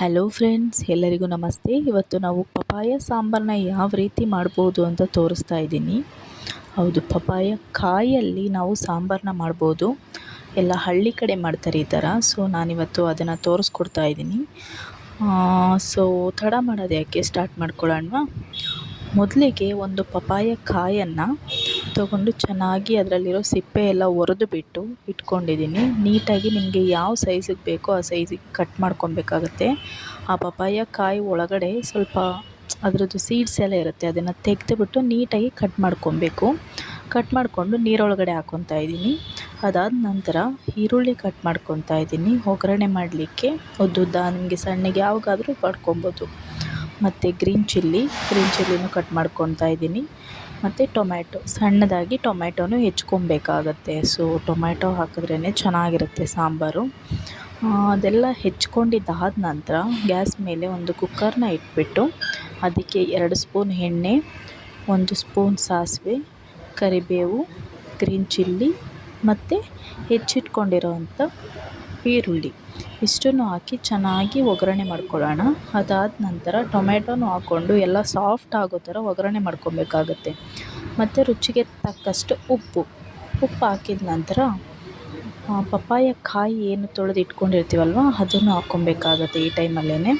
Hello friends, ಎಲ್ಲರಿಗೂ ನಮಸ್ತೆ. ಇವತ್ತು ನಾವು ಪಪಾಯ ಸಾಂಬಾರನ್ನ ಯಾವ ರೀತಿ ಮಾಡ್ಬೋದು ಅಂತ ತೋರಿಸ್ತಾ ಇದ್ದೀನಿ. ಹೌದು, ಪಪಾಯ ಕಾಯಲ್ಲಿ ನಾವು ಸಾಂಬಾರನ್ನ ಮಾಡ್ಬೋದು. ಎಲ್ಲ ಹಳ್ಳಿ ಕಡೆ ಮಾಡ್ತಾರೆ ಈ ಥರ. ಸೊ ನಾನಿವತ್ತು ಅದನ್ನು ತೋರಿಸ್ಕೊಡ್ತಾ ಇದ್ದೀನಿ. ಸೊ ತಡ ಮಾಡೋದು ಯಾಕೆ, ಸ್ಟಾರ್ಟ್ ಮಾಡ್ಕೊಳ್ಳೋಣವಾ. ಮೊದಲಿಗೆ ಒಂದು ಪಪಾಯ ಕಾಯನ್ನು ತೊಗೊಂಡು ಚೆನ್ನಾಗಿ ಅದರಲ್ಲಿರೋ ಸಿಪ್ಪೆ ಎಲ್ಲ ಒರೆದು ಬಿಟ್ಟು ಇಟ್ಕೊಂಡಿದ್ದೀನಿ. ನೀಟಾಗಿ ನಿಮಗೆ ಯಾವ ಸೈಜಿಗೆ ಬೇಕೋ ಆ ಸೈಜಿಗೆ ಕಟ್ ಮಾಡ್ಕೊಬೇಕಾಗತ್ತೆ. ಆ ಪಪಾಯ ಕಾಯಿ ಒಳಗಡೆ ಸ್ವಲ್ಪ ಅದರದ್ದು ಸೀಡ್ಸ್ ಎಲ್ಲ ಇರುತ್ತೆ, ಅದನ್ನು ತೆಗೆದುಬಿಟ್ಟು ನೀಟಾಗಿ ಕಟ್ ಮಾಡ್ಕೊಬೇಕು. ಕಟ್ ಮಾಡಿಕೊಂಡು ನೀರೊಳಗಡೆ ಹಾಕ್ಕೊತಾ ಇದ್ದೀನಿ. ಅದಾದ ನಂತರ ಈರುಳ್ಳಿ ಕಟ್ ಮಾಡ್ಕೊತಾ ಇದ್ದೀನಿ ಒಗ್ಗರಣೆ ಮಾಡಲಿಕ್ಕೆ. ಉದ್ದುದ್ದ ನಿಮಗೆ ಸಣ್ಣಗೆ ಯಾವಾಗಾದರೂ ಮಾಡ್ಕೊಬೋದು. ಮತ್ತು ಗ್ರೀನ್ ಚಿಲ್ಲಿನೂ ಕಟ್ ಮಾಡ್ಕೊತಾ ಇದ್ದೀನಿ. ಮತ್ತು ಟೊಮ್ಯಾಟೊ, ಸಣ್ಣದಾಗಿ ಟೊಮ್ಯಾಟೊನೂ ಹೆಚ್ಕೊಬೇಕಾಗತ್ತೆ. ಸೊ ಟೊಮ್ಯಾಟೊ ಹಾಕಿದ್ರೇ ಚೆನ್ನಾಗಿರುತ್ತೆ ಸಾಂಬಾರು. ಅದೆಲ್ಲ ಹೆಚ್ಕೊಂಡಿದ್ದಾದ ನಂತರ ಗ್ಯಾಸ್ ಮೇಲೆ ಒಂದು ಕುಕ್ಕರ್ನ ಇಟ್ಬಿಟ್ಟು ಅದಕ್ಕೆ 2 ಸ್ಪೂನ್ ಎಣ್ಣೆ, 1 ಸ್ಪೂನ್ ಸಾಸಿವೆ, ಕರಿಬೇವು, ಗ್ರೀನ್ ಚಿಲ್ಲಿ ಮತ್ತು ಹೆಚ್ಚಿಟ್ಕೊಂಡಿರೋವಂಥ ಈರುಳ್ಳಿ ಇಷ್ಟನ್ನು ಹಾಕಿ ಚೆನ್ನಾಗಿ ಒಗ್ಗರಣೆ ಮಾಡ್ಕೊಳ್ಳೋಣ. ಅದಾದ ನಂತರ ಟೊಮ್ಯಾಟೊನೂ ಹಾಕ್ಕೊಂಡು ಎಲ್ಲ ಸಾಫ್ಟ್ ಆಗೋ ಥರ ಒಗ್ಗರಣೆ ಮಾಡ್ಕೊಬೇಕಾಗತ್ತೆ. ಮತ್ತು ರುಚಿಗೆ ತಕ್ಕಷ್ಟು ಉಪ್ಪು ಹಾಕಿದ ನಂತರ ಪಪಾಯ ಕಾಯಿ ಏನು ತೊಳೆದು ಇಟ್ಕೊಂಡಿರ್ತೀವಲ್ವ ಅದನ್ನು ಹಾಕ್ಕೊಬೇಕಾಗತ್ತೆ. ಈ ಟೈಮಲ್ಲೇ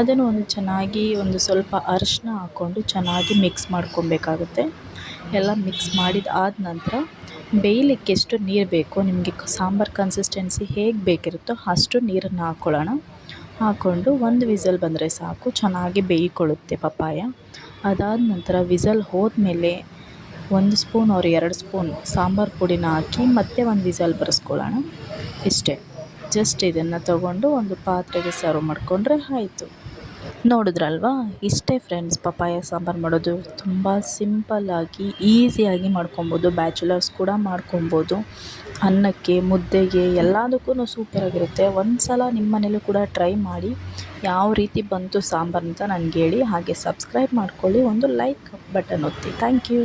ಅದನ್ನು ಚೆನ್ನಾಗಿ ಸ್ವಲ್ಪ ಅರಿಶಿನ ಹಾಕ್ಕೊಂಡು ಚೆನ್ನಾಗಿ ಮಿಕ್ಸ್ ಮಾಡ್ಕೊಬೇಕಾಗತ್ತೆ. ಎಲ್ಲ ಮಿಕ್ಸ್ ಆದ ನಂತರ ಬೇಯಲಿಕ್ಕೆ ಎಷ್ಟು ನೀರು ಬೇಕೋ ನಿಮಗೆ, ಸಾಂಬಾರು ಕನ್ಸಿಸ್ಟೆನ್ಸಿ ಹೇಗೆ ಬೇಕಿರುತ್ತೋ ಅಷ್ಟು ನೀರನ್ನು ಹಾಕ್ಕೊಂಡು 1 ವಿಸಲ್ ಬಂದರೆ ಸಾಕು, ಚೆನ್ನಾಗಿ ಬೇಯಿಕೊಳ್ಳುತ್ತೆ ಪಪಾಯ. ಅದಾದ ನಂತರ ವಿಸಲ್ ಹೋದ್ಮೇಲೆ 1 ಸ್ಪೂನ್ or 2 ಸ್ಪೂನ್ ಸಾಂಬಾರು ಪುಡಿನ ಹಾಕಿ ಮತ್ತೆ 1 ವಿಸಲ್ ಬರೆಸ್ಕೊಳ್ಳೋಣ. ಇಷ್ಟೇ, ಜಸ್ಟ್ ಇದನ್ನು ತಗೊಂಡು ಒಂದು ಪಾತ್ರೆಗೆ ಸರ್ವ್ ಮಾಡಿಕೊಂಡ್ರೆ ಆಯಿತು. ನೋಡಿದ್ರಲ್ವಾ, ಇಷ್ಟೇ ಫ್ರೆಂಡ್ಸ್, ಪಪಾಯ ಸಾಂಬಾರು ಮಾಡೋದು ತುಂಬ ಸಿಂಪಲ್ಲಾಗಿ ಈಸಿಯಾಗಿ ಮಾಡ್ಕೊಬೋದು. ಬ್ಯಾಚುಲರ್ಸ್ ಕೂಡ ಮಾಡ್ಕೊಬೋದು. ಅನ್ನಕ್ಕೆ, ಮುದ್ದೆಗೆ ಎಲ್ಲದಕ್ಕೂ ಸೂಪರಾಗಿರುತ್ತೆ. ಒಂದು ಸಲ ನಿಮ್ಮ ಮನೇಲೂ ಕೂಡ ಟ್ರೈ ಮಾಡಿ ಯಾವ ರೀತಿ ಬಂತು ಸಾಂಬಾರು ಅಂತ ನನಗೆ ಹೇಳಿ. ಹಾಗೆ ಸಬ್ಸ್ಕ್ರೈಬ್ ಮಾಡ್ಕೊಳ್ಳಿ, ಒಂದು ಲೈಕ್ ಬಟನ್ ಒತ್ತಿ. Thank you.